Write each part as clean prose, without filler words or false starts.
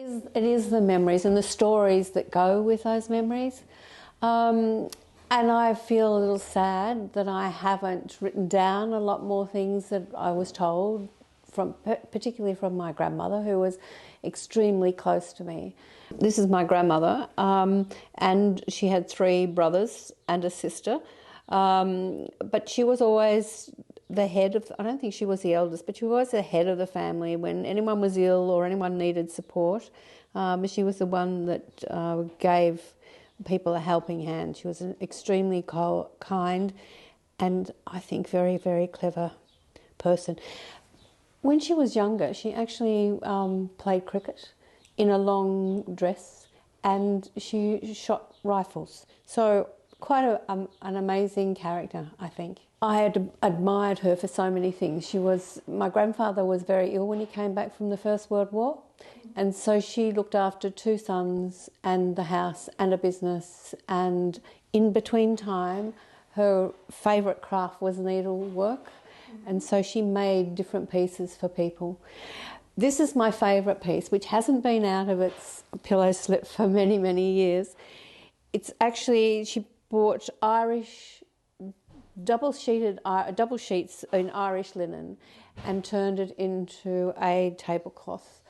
It is the memories and the stories that go with those memories. And I feel a little sad that I haven't written down a lot more things that I was told, particularly from my grandmother, who was extremely close to me. This is my grandmother, and she had 3 brothers and a sister, but she was always the head of, I don't think she was the eldest, but she was the head of the family. When anyone was ill or anyone needed support, she was the one that gave people a helping hand. She was an extremely kind and I think very, very clever person. When she was younger, she actually played cricket in a long dress and she shot rifles. So quite an amazing character, I think. I had admired her for so many things. My grandfather was very ill when he came back from the First World War, and so she looked after 2 sons and the house and a business, and in between time her favourite craft was needlework, and so she made different pieces for people. This is my favourite piece, which hasn't been out of its pillow slip for many, many years. It's actually, she bought Irish double sheets in Irish linen and turned it into a tablecloth.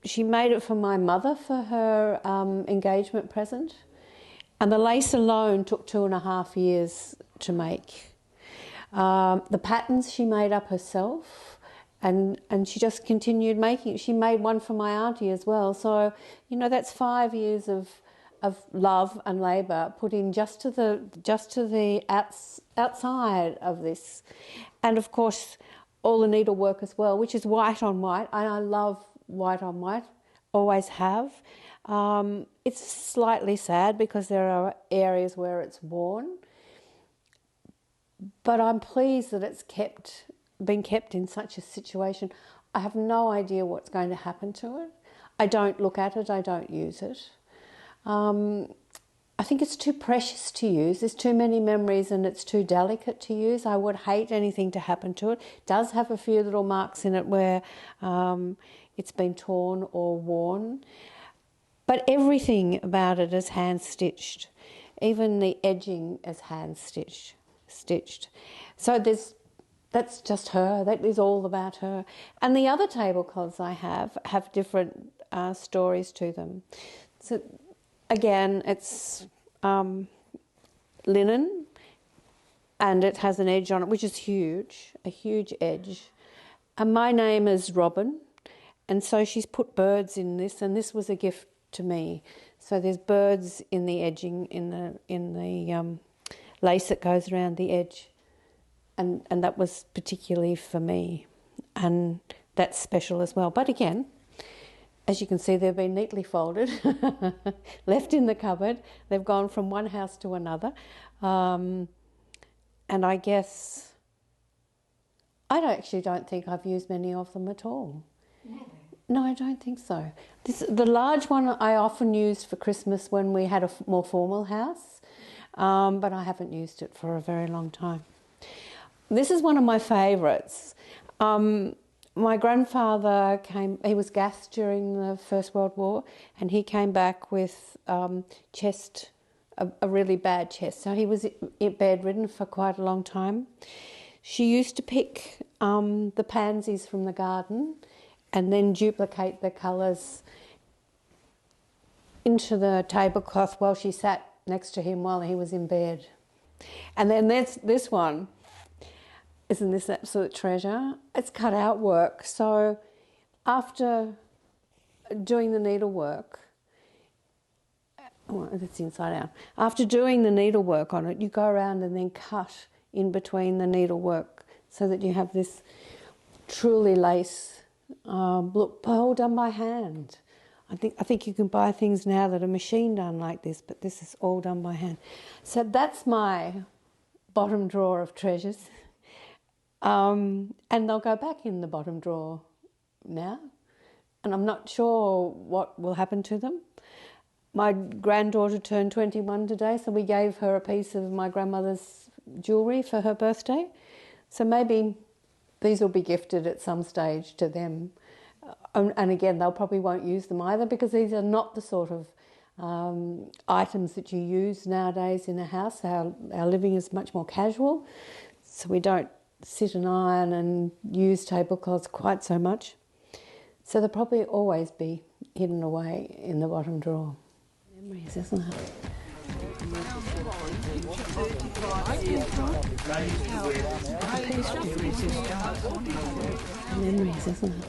She made it for my mother for her engagement present, and the lace alone took 2.5 years to make. The patterns she made up herself, and she just continued making it. She made one for my auntie as well. So, you know, that's 5 years of love and labour put in just to the outside of this. And of course all the needlework as well, which is white on white, and I love white on white, always have. It's slightly sad because there are areas where it's worn, but I'm pleased that it's been kept in such a situation. I have no idea what's going to happen to it. I don't look at it, I don't use it. I think it's too precious to use. There's too many memories and it's too delicate to use. I would hate anything to happen to it. It does have a few little marks in it where it's been torn or worn. But everything about it is hand-stitched. Even the edging is hand-stitched. So that's just her. That is all about her. And the other tablecloths I have different stories to them. So again, it's linen, and it has an edge on it, which is huge, a huge edge. And my name is Robyn, and so she's put birds in this, and this was a gift to me. So there's birds in the edging, in the lace that goes around the edge, and that was particularly for me, and that's special as well. But again, as you can see, they've been neatly folded, left in the cupboard. They've gone from one house to another. And I guess, I don't think I've used many of them at all. No, I don't think so. The large one I often used for Christmas when we had a more formal house, but I haven't used it for a very long time. This is one of my favourites. My grandfather he was gassed during the First World War, and he came back with a really bad chest. So he was bedridden for quite a long time. She used to pick the pansies from the garden and then duplicate the colours into the tablecloth while she sat next to him while he was in bed. And then there's this one. Isn't this absolute treasure? It's cut out work. So after doing the needlework, that's inside out. After doing the needlework on it, you go around and then cut in between the needlework so that you have this truly lace look, all done by hand. I think you can buy things now that are machine done like this, but this is all done by hand. So that's my bottom drawer of treasures. And they'll go back in the bottom drawer now, and I'm not sure what will happen to them. My granddaughter turned 21 today, so we gave her a piece of my grandmother's jewellery for her birthday. So maybe these will be gifted at some stage to them. And again, they'll probably won't use them either, because these are not the sort of items that you use nowadays in a house. Our living is much more casual, so we don't sit and iron and use tablecloths quite so much. So they'll probably always be hidden away in the bottom drawer. Memories, isn't it? Memories, isn't it?